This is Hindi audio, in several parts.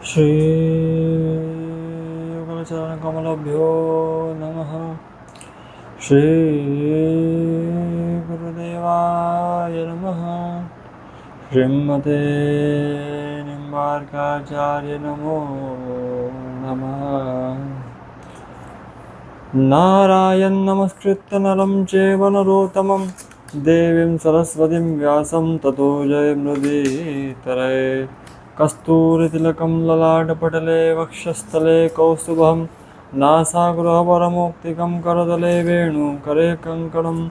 श्रीयुगलचरणकमलभ्यो नमः। श्रीगुरुदेवाय नमः। श्रीमते निम्बार्काचार्य नमो नमः। नारायण नमस्कृत्य नरं चैव नरोत्तमं देवीं सरस्वतीं व्यासं ततो जयमुदीरये। कस्तूरितिलकं ललाटपटले वक्षस्थले कौस्तुभं नासाग्रहपरमौक्तिकं करतले वेणुकरे कङ्कणं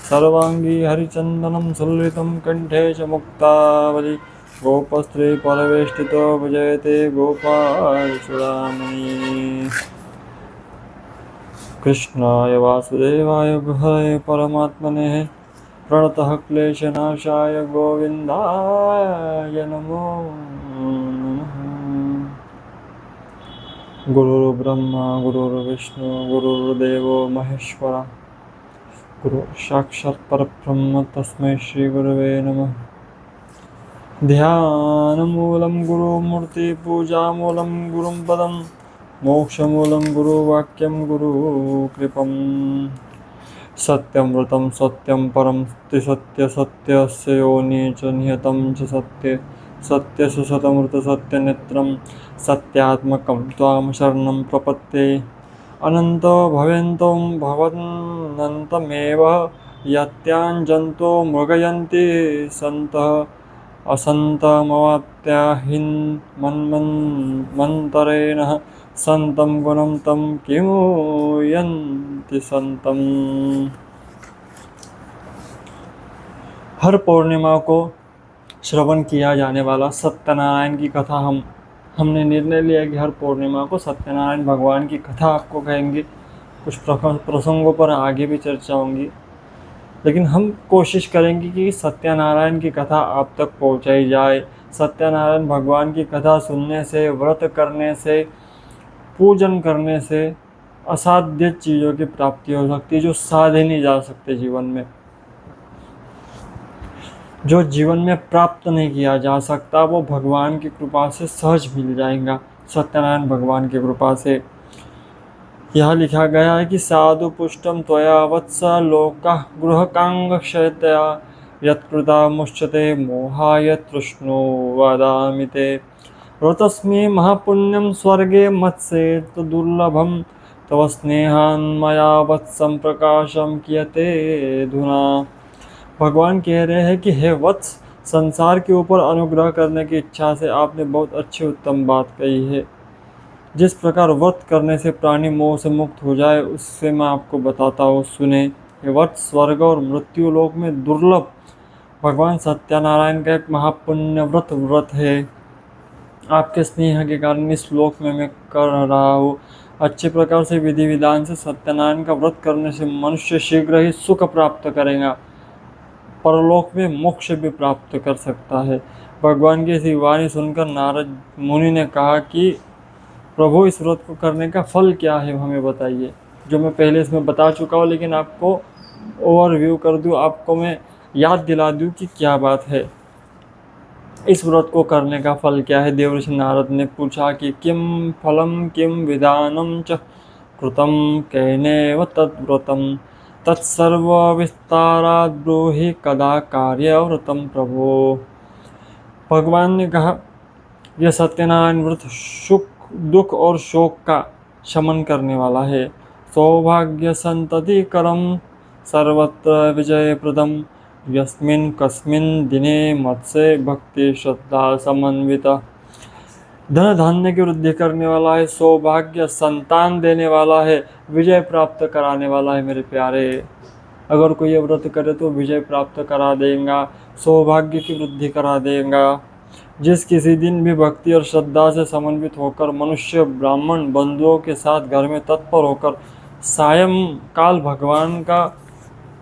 सर्वाङ्गी हरिचन्दनं सुललितं कंठे च मुक्तावली। गोपस्त्री परवेष्टितो विजयते गोपालचूडामणि। कृष्णाय वासुदेवाय हरे परमात्मने प्रणतः क्लेशनाशाय गोविन्दाय नमो नमः। गुरुर्ब्रह्मा गुरुर्विष्णु गुरुर्देवो महेश्वरा गुरु साक्षात् परब्रह्म तस्मै श्रीगुरवे नमः। ध्यानमूलं गुरुमूर्ति पूजामूलं गुरुं पदं मोक्षमूलं गुरुवाक्यं गुरुकृपं। सत्यमृतं सत्यं परं सत्यस्य योनि च नियतं च सत्ये सत्यसुशतमृतसत्यनेत्रं सत्यात्मकं त्वां शरणं प्रपद्ये। अनन्तो भवेन्तं भवन्नन्तमेव यत्याञ्जन्तो मृगयन्ति सन्तः असन्तमवाप्त्याहिन्मन्मन्तरेण संतं गुणं तं किमु यन्ति संतम। हर पूर्णिमा को श्रवण किया जाने वाला सत्यनारायण की कथा हमने निर्णय लिया कि हर पूर्णिमा को सत्यनारायण भगवान की कथा आपको कहेंगे। कुछ प्रसंगों पर आगे भी चर्चा होंगी, लेकिन हम कोशिश करेंगे कि सत्यनारायण की कथा आप तक पहुंचाई जाए। सत्यनारायण भगवान की कथा सुनने से, व्रत करने से, पूजन करने से असाध्य चीज़ों की प्राप्ति हो सकती है, जो साधे नहीं जा सकते जीवन में, जो जीवन में प्राप्त नहीं किया जा सकता, वो भगवान की कृपा से सहज मिल जाएगा। सत्यनारायण भगवान की कृपा से यहाँ लिखा गया है कि साधु पुष्टम त्वया वत्स लोका गृहकांग क्षयतया यत्कृता मुच्यते मोहाय तृष्णो वदामि ते। व्रतस्मि महापुण्यं स्वर्गे मत्से तो दुर्लभम तव स्नेहान्मया वत्सं प्रकाशम कियते धुना। भगवान कह रहे हैं कि हे वत्स, संसार के ऊपर अनुग्रह करने की इच्छा से आपने बहुत अच्छी उत्तम बात कही है। जिस प्रकार व्रत करने से प्राणी मोह से मुक्त हो जाए, उससे मैं आपको बताता हूँ, सुने। ये व्रत स्वर्ग और मृत्यु लोक में दुर्लभ भगवान सत्यनारायण का एक महापुण्य व्रत है। आपके स्नेह के कारण इस श्लोक में मैं कर रहा हूँ। अच्छे प्रकार से विधि विधान से सत्यनारायण का व्रत करने से मनुष्य शीघ्र ही सुख प्राप्त करेगा, परलोक में मोक्ष भी प्राप्त कर सकता है। भगवान की ऐसी वाणी सुनकर नारद मुनि ने कहा कि प्रभु, इस व्रत को करने का फल क्या है, हमें बताइए। जो मैं पहले इसमें बता चुका हूँ, लेकिन आपको ओवरव्यू कर दूँ, आपको मैं याद दिला दूँ कि क्या बात है। इस व्रत को करने का फल क्या है। देवर्षि नारद ने पूछा कि किम फलम किम विधानम च कृतम कैनेव तद्व्रतम तत्सर्व विस्ताराद ब्रूहि कदा कार्यव्रतम प्रभो। भगवान ने कहा, यह सत्यनारायण व्रत सुख दुख और शोक का शमन करने वाला है। सौभाग्य संतति करम सर्वत्र विजय प्रदम यस्मिन् कस्मिन् दिने मत्स्य भक्ति श्रद्धा समन्विता। धन धान्य की वृद्धि करने वाला है, सौभाग्य संतान देने वाला है, विजय प्राप्त कराने वाला है। मेरे प्यारे, अगर कोई व्रत करे तो विजय प्राप्त करा देगा, सौभाग्य की वृद्धि करा देगा। जिस किसी दिन भी भक्ति और श्रद्धा से समन्वित होकर मनुष्य ब्राह्मण बंधुओं के साथ घर में तत्पर होकर सायं काल भगवान का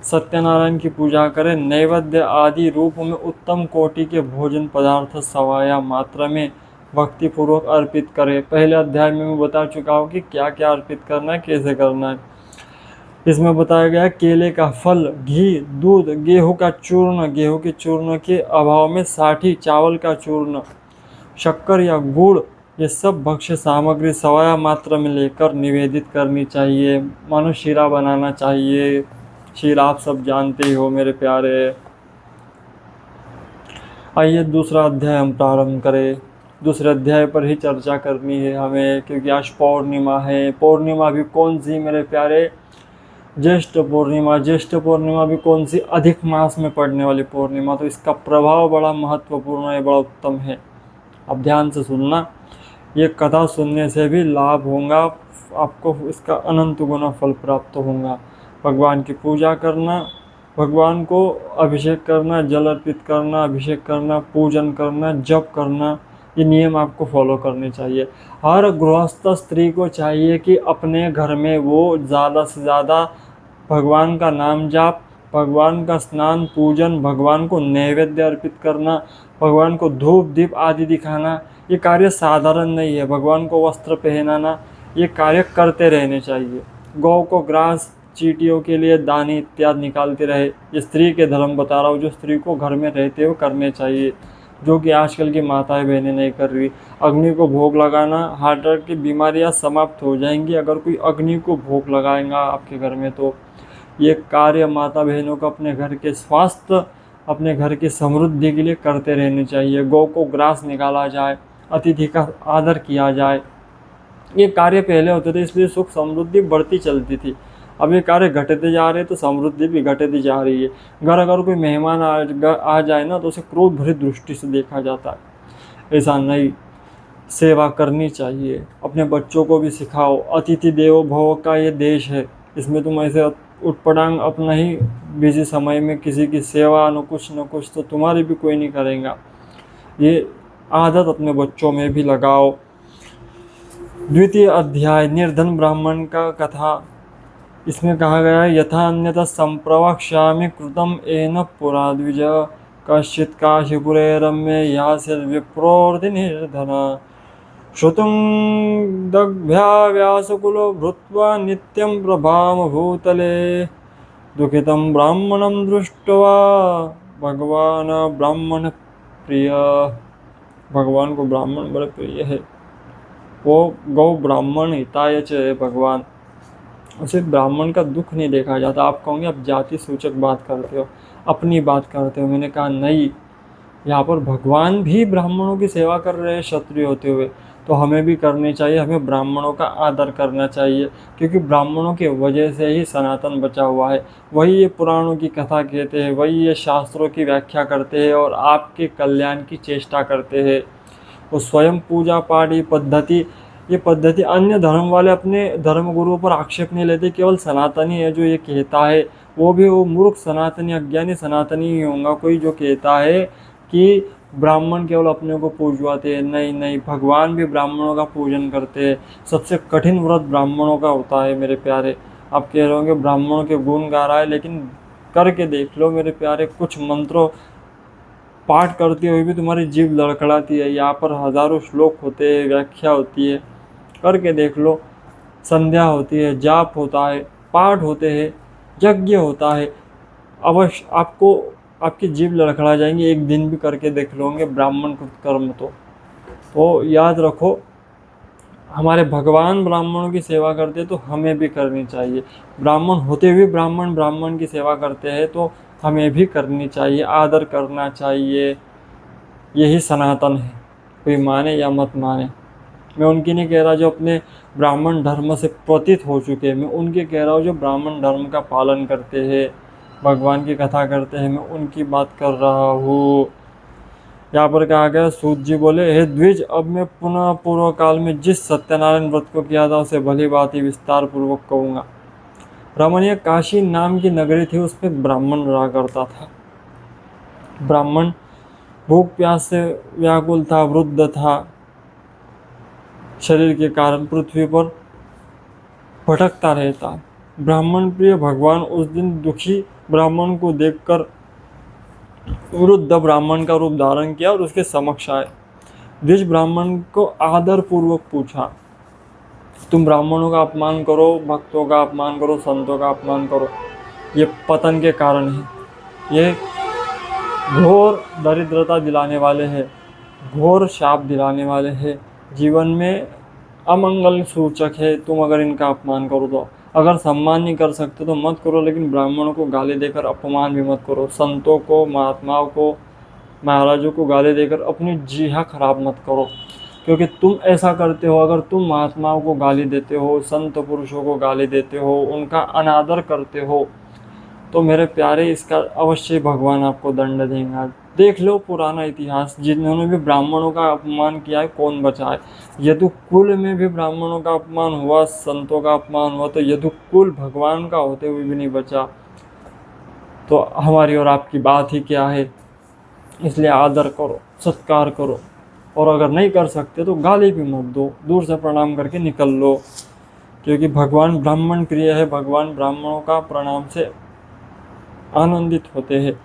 सत्यनारायण की पूजा करें, नैवेद्य आदि रूप में उत्तम कोटि के भोजन पदार्थ सवाया मात्रा में भक्ति पूर्वक अर्पित करें। पहले अध्याय में मैं बता चुका हूँ कि क्या क्या अर्पित करना है, कैसे करना है। इसमें बताया गया केले का फल, घी, दूध, गेहूं का चूर्ण, गेहूं के चूर्ण के अभाव में साठी, चावल का चूर्ण, शक्कर या गुड़ ये सब भक्ष्य सामग्री सवाया मात्रा में लेकर निवेदित करनी चाहिए। मानो शीरा बनाना चाहिए। शीरा आप सब जानते ही हो मेरे प्यारे। आइए दूसरा अध्याय हम प्रारंभ करें। दूसरे अध्याय पर ही चर्चा करनी है हमें, क्योंकि आज पौर्णिमा है। पौर्णिमा भी कौन सी मेरे प्यारे? ज्येष्ठ पूर्णिमा। ज्येष्ठ पूर्णिमा भी कौन सी? अधिक मास में पड़ने वाली पूर्णिमा। तो इसका प्रभाव बड़ा महत्वपूर्ण है, बड़ा उत्तम है। अब ध्यान से सुनना, ये कथा सुनने से भी लाभ होगा आपको, इसका अनंत गुना फल प्राप्त होगा। भगवान की पूजा करना, भगवान को अभिषेक करना, जल अर्पित करना, अभिषेक करना, पूजन करना, जप करना, ये नियम आपको फॉलो करने चाहिए। हर गृहस्थ स्त्री को चाहिए कि अपने घर में वो ज़्यादा से ज़्यादा भगवान का नाम जाप, भगवान का स्नान पूजन, भगवान को नैवेद्य अर्पित करना, भगवान को धूप दीप आदि दिखाना, ये कार्य साधारण नहीं है। भगवान को वस्त्र पहनाना, ये कार्य करते रहने चाहिए। गौ को ग्रास, चींटियों के लिए दाने इत्यादि निकालते रहे। ये स्त्री के धर्म बता रहा हूँ, जो स्त्री को घर में रहते हुए करने चाहिए, जो कि आजकल की माताएं बहनें नहीं कर रही। अग्नि को भोग लगाना, हार्ट अटैक की बीमारियां समाप्त हो जाएंगी अगर कोई अग्नि को भोग लगाएगा आपके घर में। तो ये कार्य माता बहनों को अपने घर के स्वास्थ्य, अपने घर की समृद्धि के लिए करते रहने चाहिए। गौ को ग्रास निकाला जाए, अतिथि का आदर किया जाए, ये कार्य पहले होते थे, इसलिए सुख समृद्धि बढ़ती चलती थी। अब ये कार्य घटते जा रहे हैं तो समृद्धि भी घटती जा रही है। घर अगर कोई मेहमान आ जाए ना, तो उसे क्रोध भरी दृष्टि से देखा जाता है। ऐसा नहीं, सेवा करनी चाहिए। अपने बच्चों को भी सिखाओ। अतिथि देवो भव का ये देश है, इसमें तुम ऐसे उटपटांग अपना ही बिजी समय में किसी की सेवा न कुछ तो तुम्हारी भी कोई नहीं करेगा। ये आदत अपने बच्चों में भी लगाओ। द्वितीय अध्याय निर्धन ब्राह्मण का कथा। इसमें कहा गया है, यथा अन्यथा संप्रवक्ष्यामि कृतम एन पुरा द्विज कश्चित् काशीपुरे रम्ये यासिर् विप्रोर्धि निर्धन श्रुतुं दग्भ्या व्यासकुलो भूत्वा नित्यं प्रभाम भूतले दुखितं ब्राह्मणं दृष्ट्वा भगवान ब्राह्मण प्रिय। भगवान को ब्राह्मण बड़े प्रिय है। वो गौ ब्राह्मण हिताय च है भगवान। उसे ब्राह्मण का दुख नहीं देखा जाता। आप कहोगे आप जाति सूचक बात करते हो, अपनी बात करते हो। मैंने कहा नहीं, यहाँ पर भगवान भी ब्राह्मणों की सेवा कर रहे हैं क्षत्रिय होते हुए, तो हमें भी करनी चाहिए। हमें ब्राह्मणों का आदर करना चाहिए, क्योंकि ब्राह्मणों की वजह से ही सनातन बचा हुआ है। वही ये पुराणों की कथा कहते हैं, वही ये शास्त्रों की व्याख्या करते हैं और आपके कल्याण की चेष्टा करते हैं। वो स्वयं पूजा पाठ ये पद्धति अन्य धर्म वाले अपने धर्म गुरुओं पर आक्षेप नहीं लेते। केवल सनातनी है जो ये कहता है, वो भी वो मूर्ख सनातनी अज्ञानी सनातनी ही होगा कोई जो कहता है कि ब्राह्मण केवल अपने को पूजवाते हैं। नहीं नहीं, भगवान भी ब्राह्मणों का पूजन करते हैं। सबसे कठिन व्रत ब्राह्मणों का होता है मेरे प्यारे। आप कह रहे होंगे ब्राह्मणों के गुण गा रहा है, लेकिन करके देख लो मेरे प्यारे। कुछ मंत्रों पाठ करते हुए भी तुम्हारी जीभ लड़खड़ाती है। यहाँ पर हजारों श्लोक होते हैं, व्याख्या होती है, करके देख लो। संध्या होती है, जाप होता है, पाठ होते हैं, यज्ञ होता है। अवश्य आपको आपकी जीभ लड़खड़ा जाएंगी। एक दिन भी करके देख लोगे ब्राह्मण कृत कर्म। तो याद रखो, हमारे भगवान ब्राह्मणों की सेवा करते तो हमें भी करनी चाहिए। ब्राह्मण होते हुए ब्राह्मण की सेवा करते हैं तो हमें भी करनी चाहिए, आदर करना चाहिए। यही सनातन है, कोई माने या मत माने। मैं उनकी नहीं कह रहा जो अपने ब्राह्मण धर्म से पतित हो चुके हैं, मैं उनके कह रहा हूँ जो ब्राह्मण धर्म का पालन करते हैं, भगवान की कथा करते हैं, मैं उनकी बात कर रहा हूँ। यहाँ पर कहा गया, सूत जी बोले, हे द्विज, अब मैं पुनः पूर्व काल में जिस सत्यनारायण व्रत को किया था उसे भली बात ही विस्तार पूर्वक कहूँगा। रमणीय काशी नाम की नगरी थी, उसमें ब्राह्मण रहा करता था। ब्राह्मण भूख प्यास से व्याकुल था, वृद्ध था, शरीर के कारण पृथ्वी पर भटकता रहता। ब्राह्मण प्रिय भगवान उस दिन दुखी ब्राह्मण को देखकर वृद्ध ब्राह्मण का रूप धारण किया और उसके समक्ष आए। द्विज ब्राह्मण को आदर पूर्वक पूछा, तुम ब्राह्मणों का अपमान करो, भक्तों का अपमान करो, संतों का अपमान करो, ये पतन के कारण है। ये घोर दरिद्रता दिलाने वाले हैं, घोर शाप दिलाने वाले हैं। जीवन में अमंगल सूचक है तुम अगर इनका अपमान करो तो। अगर सम्मान नहीं कर सकते तो मत करो, लेकिन ब्राह्मणों को गाली देकर अपमान भी मत करो। संतों को, महात्माओं को, महाराजों को गाली देकर अपनी जीहा खराब मत करो, क्योंकि तुम ऐसा करते हो। अगर तुम महात्माओं को गाली देते हो, संत पुरुषों को गाली देते हो, उनका अनादर करते हो, तो मेरे प्यारे इसका अवश्य भगवान आपको दंड देंगे। देख लो पुराना इतिहास, जिन्होंने भी ब्राह्मणों का अपमान किया है कौन बचा है। यदुकुल में भी ब्राह्मणों का अपमान हुआ, संतों का अपमान हुआ, तो यदुकुल भगवान का होते हुए भी नहीं बचा। तो हमारी और आपकी बात ही क्या है। इसलिए आदर करो, सत्कार करो, और अगर नहीं कर सकते तो गाली भी मत दो, दूर से प्रणाम करके निकल लो, क्योंकि भगवान ब्राह्मण प्रिय है। भगवान ब्राह्मणों का प्रणाम से आनंदित होते हैं।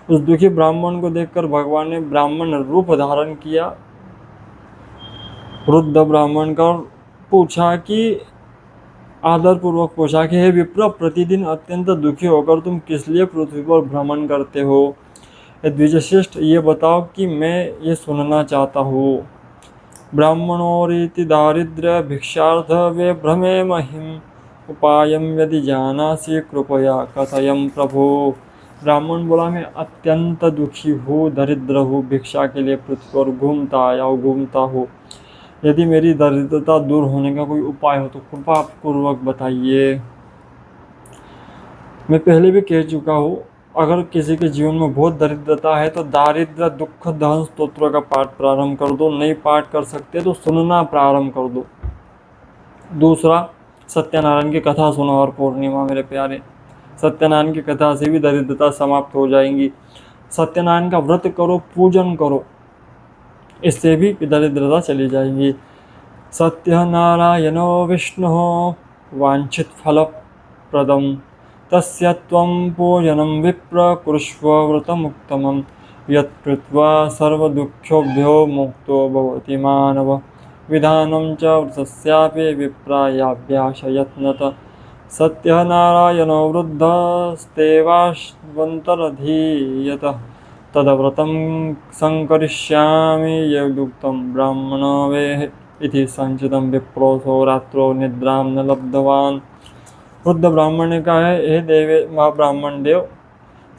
उस दुखी ब्राह्मण को देखकर भगवान ने ब्राह्मण रूप धारण किया, वृद्ध ब्राह्मण का, और पूछा कि आदर पूर्वक पूछा कि हे विप्र, प्रतिदिन अत्यंत दुखी होकर तुम किस लिए पृथ्वी पर भ्रमण करते हो। द्विजश्रेष्ठ, ये बताओ कि मैं ये सुनना चाहता हूँ। ब्राह्मणोरीति दारिद्र्य भिक्षार्थ वे भ्रमे महिम, उपायम यदि जानासि कृपया कथयम प्रभु। ब्राह्मण बोला, मैं अत्यंत दुखी हूँ, दरिद्र हूँ, भिक्षा के लिए पृथ्वी पर घूमता हूँ। यदि मेरी दरिद्रता दूर होने का कोई उपाय हो तो कृपा पूर्वक बताइए। मैं पहले भी कह चुका हूँ, अगर किसी के जीवन में बहुत दरिद्रता है तो दारिद्र दुख दहन स्तोत्रों का पाठ प्रारंभ कर दो। नहीं पाठ कर सकते तो सुनना प्रारंभ कर दो। दूसरा, सत्यनारायण की कथा सुनो हर पूर्णिमा मेरे प्यारे। सत्यनारायण की कथा से भी दरिद्रता समाप्त हो जाएंगी। सत्यनारायण का व्रत करो, पूजन करो, इससे भी दरिद्रता चली जाएगी। सत्यनारायणो विष्णु वांछित फल प्रदम, तस्य त्वं पूजनं विप्र कुरुष्व व्रतमुत्तमं, यत्कृत्वा सर्वदुःखेभ्यो मुक्तो भवति मानव। विधानं च व्रतस्यापि विप्रायाभ्यासयत्नत, सत्यनारायणो वृद्धस्तेवाश्वन्तरधीयत, तद्व्रतं संकरिष्यामि यदुक्तं ब्राह्मणो वेः, इति संचितं विप्रोऽसौ रात्रौ निद्रां न लब्धवान्। वृद्ध ब्राह्मण ने कहा है, हे देवे महाब्राह्मण देव,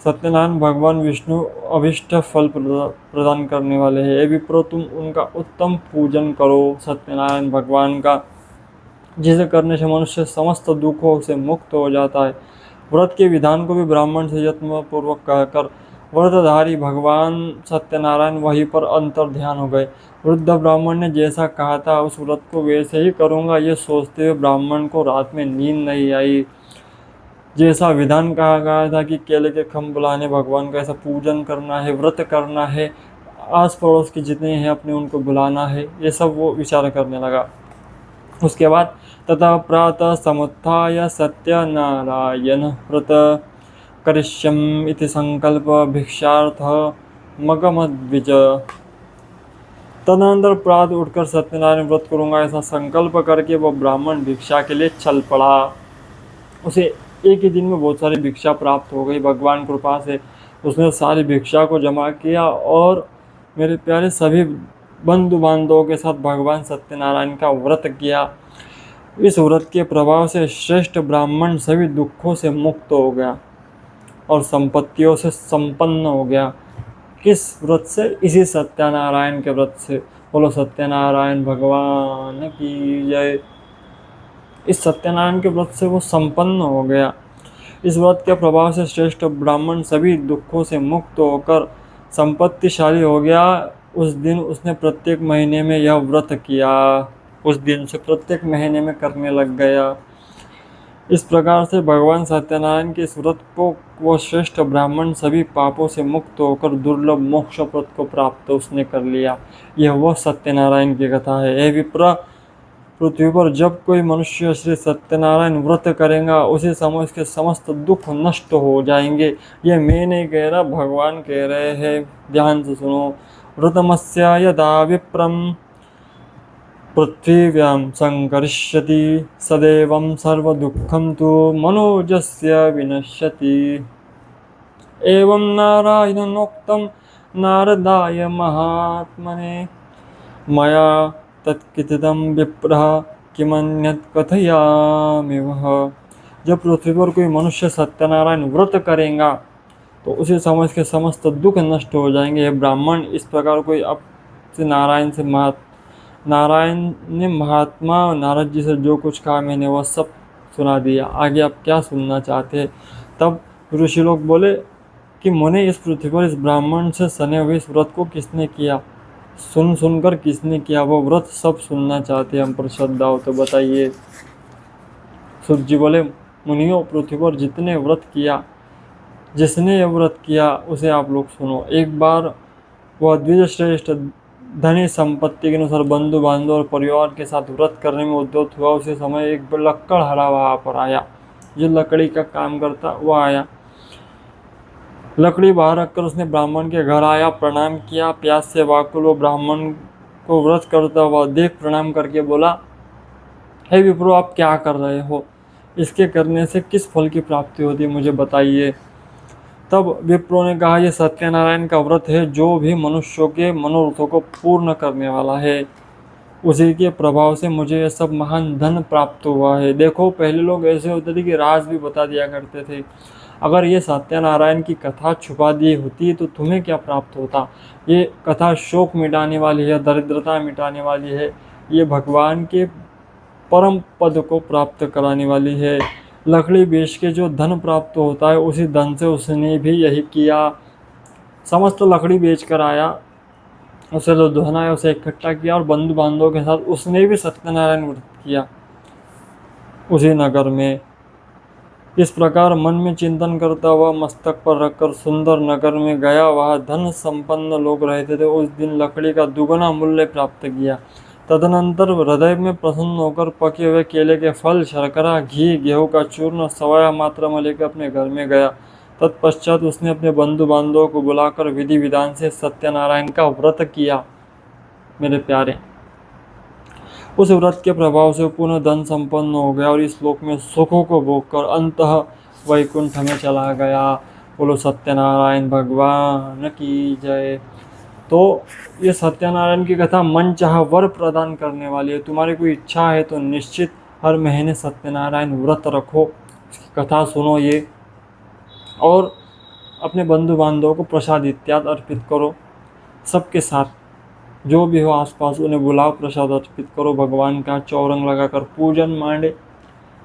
सत्यनारायण भगवान विष्णु अभिष्ट फल प्रदान करने वाले हैं। हे विप्रो, तुम उनका उत्तम पूजन करो, सत्यनारायण भगवान का, जिसे करने से मनुष्य समस्त दुखों से मुक्त हो जाता है। व्रत के विधान को भी ब्राह्मण से यत्न पूर्वक कहकर व्रतधारी भगवान सत्यनारायण वहीं पर अंतर ध्यान हो गए। वृद्ध ब्राह्मण ने जैसा कहा था उस व्रत को वैसे ही करूँगा, ये सोचते हुए ब्राह्मण को रात में नींद नहीं आई। जैसा विधान कहा गया था कि केले के खम्भ बुलाने, भगवान का ऐसा पूजन करना है, व्रत करना है, आस पड़ोस के जितने हैं अपने उनको बुलाना है, ये सब वो विचार करने लगा। उसके बाद तथा प्रातः समुत्थाय सत्यनारायण व्रत करिष्यम इति संकल्प भिक्षार्थ मगमद्विज। तदनंतर प्रातः उठकर सत्यनारायण व्रत करूंगा ऐसा संकल्प करके वो ब्राह्मण भिक्षा के लिए चल पड़ा। उसे एक ही दिन में बहुत सारी भिक्षा प्राप्त हो गई भगवान कृपा से। उसने सारी भिक्षा को जमा किया और मेरे प्यारे सभी बंधु बांधवों के साथ भगवान सत्यनारायण का व्रत किया। इस व्रत के प्रभाव से श्रेष्ठ ब्राह्मण सभी दुखों से मुक्त हो गया और संपत्तियों से संपन्न हो गया। किस व्रत से? इसी सत्यनारायण के व्रत से। बोलो सत्यनारायण भगवान की जय। इस सत्यनारायण के व्रत से वो संपन्न हो गया। इस व्रत के प्रभाव से श्रेष्ठ ब्राह्मण सभी दुखों से मुक्त होकर संपत्तिशाली हो गया। उस दिन उसने प्रत्येक महीने में यह व्रत किया। उस दिन से प्रत्येक महीने में करने लग गया। इस प्रकार से भगवान सत्यनारायण के इस व्रत को वो श्रेष्ठ ब्राह्मण सभी पापों से मुक्त होकर दुर्लभ मोक्ष पद को प्राप्त उसने कर लिया। यह वह सत्यनारायण की कथा है। हे विप्र, पृथ्वी पर जब कोई मनुष्य श्री सत्यनारायण व्रत करेगा उसी समय उसके समस्त दुख नष्ट हो जाएंगे। ये मैं नहीं कह रहा, भगवान कह रहे हैं। ध्यान से सुनो। व्रतमस्य यदा विप्रम पृथ्व्यां संकरिष्यति, सदैवं सर्वदुःखं तु मनोजस्य विनश्यति। एवं नारायणोक्तं नारदाय महात्मने, मया तत्कितितं विप्रः किमन्यत् कथयामि वह। जब पृथ्वी पर कोई मनुष्य सत्यनारायण व्रत करेगा तो उसे समझ के समस्त दुख नष्ट हो जाएंगे। हे ब्राह्मण, इस प्रकार कोई अब से नारायण ने महात्मा नारद जी से जो कुछ कहा मैंने वह सब सुना दिया। आगे आप क्या सुनना चाहते हैं? तब ऋषि लोग बोले कि मुने, इस पृथ्वी पर इस ब्राह्मण से सने हुए इस व्रत को किसने किया? सुनकर किसने किया वो व्रत? सब सुनना चाहते हैं हम पर श्रद्धा हो तो बताइए। सूर्य जी बोले, मुनियों, पृथ्वी पर जितने व्रत किया, जिसने ये व्रत किया उसे आप लोग सुनो। एक बार वह द्विज श्रेष्ठ धनी संपत्ति के अनुसार बंधु बांधव और परिवार के साथ व्रत करने में उद्युक्त हुआ। उसी समय एक लक्कड़हारा वहां पर आया, जो लकड़ी का काम करता वह आया। लकड़ी बाहर रखकर उसने ब्राह्मण के घर आया, प्रणाम किया। प्यास से व्याकुल वो ब्राह्मण को व्रत करता हुआ देख प्रणाम करके बोला, हे विप्रो, आप क्या कर रहे हो? इसके करने से किस फल की प्राप्ति होती है, मुझे बताइए। तब विप्रो ने कहा, यह सत्यनारायण का व्रत है जो भी मनुष्यों के मनोरथों को पूर्ण करने वाला है। उसी के प्रभाव से मुझे यह सब महान धन प्राप्त हुआ है। देखो, पहले लोग ऐसे होते थे कि राज भी बता दिया करते थे। अगर ये सत्यनारायण की कथा छुपा दी होती तो तुम्हें क्या प्राप्त होता? ये कथा शोक मिटाने वाली है, दरिद्रता मिटाने वाली है, ये भगवान के परम पद को प्राप्त कराने वाली है। लकड़ी बेच के जो धन प्राप्त होता है उसी धन से उसने भी यही किया। समस्त लकड़ी बेच कर आया, उसे जो धन आया उसे इकट्ठा किया और बंधु बांधवों के साथ उसने भी सत्यनारायण व्रत किया उसी नगर में। इस प्रकार मन में चिंतन करता हुआ मस्तक पर रखकर सुंदर नगर में गया। वहाँ धन संपन्न लोग रहते थे। उस दिन लकड़ी का दुगना मूल्य प्राप्त किया। तदनंतर हृदय में प्रसन्न होकर पके हुए केले के फल, शर्करा, घी, गेहूं का चूर्ण सवाया मात्रा में लेकर अपने घर में गया। तत्पश्चात उसने अपने बंधु बांधवों को बुलाकर विधि विधान से सत्यनारायण का व्रत किया। मेरे प्यारे, उस व्रत के प्रभाव से पुनः धन संपन्न हो गया और इस लोक में सुखों को भोगकर अंतः वैकुंठ में चला गया। बोलो सत्यनारायण भगवान की जय। तो ये सत्यनारायण की कथा मन चाह वर प्रदान करने वाली है। तुम्हारी कोई इच्छा है तो निश्चित हर महीने सत्यनारायण व्रत रखो, इसकी कथा सुनो ये, और अपने बंधु बांधवों को प्रसाद इत्यादि अर्पित करो। सबके साथ जो भी हो आसपास उन्हें बुलाओ, प्रसाद अर्पित करो, भगवान का चौरंग लगाकर पूजन मांडे,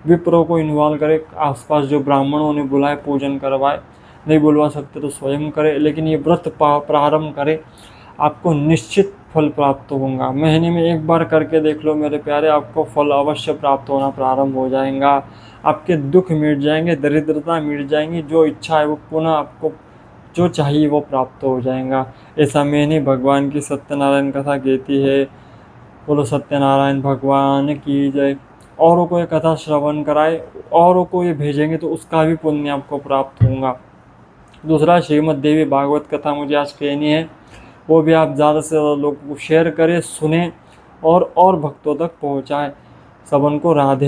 विप्रो को इन्वॉल्व करे, आसपास जो ब्राह्मणों ने बुलाए पूजन करवाए, नहीं बुलवा सकते तो स्वयं करे, लेकिन ये व्रत प्रारंभ करे, आपको निश्चित फल प्राप्त होगा। महीने में एक बार करके देख लो मेरे प्यारे, आपको फल अवश्य प्राप्त होना प्रारंभ हो जाएगा। आपके दुख मिट जाएंगे, दरिद्रता मिट जाएंगी, जो इच्छा है वो पुनः आपको जो चाहिए वो प्राप्त हो जाएगा। ऐसा मैंने भगवान की सत्यनारायण कथा कहती है। बोलो सत्यनारायण भगवान की जय। औरों को ये कथा श्रवण कराए, औरों को ये भेजेंगे तो उसका भी पुण्य आपको प्राप्त होगा। दूसरा, श्रीमद् देवी भागवत कथा मुझे आज कहनी है, वो भी आप ज़्यादा से ज़्यादा लोगों को शेयर करें, सुने और भक्तों तक पहुँचाएं। सबन को राधे।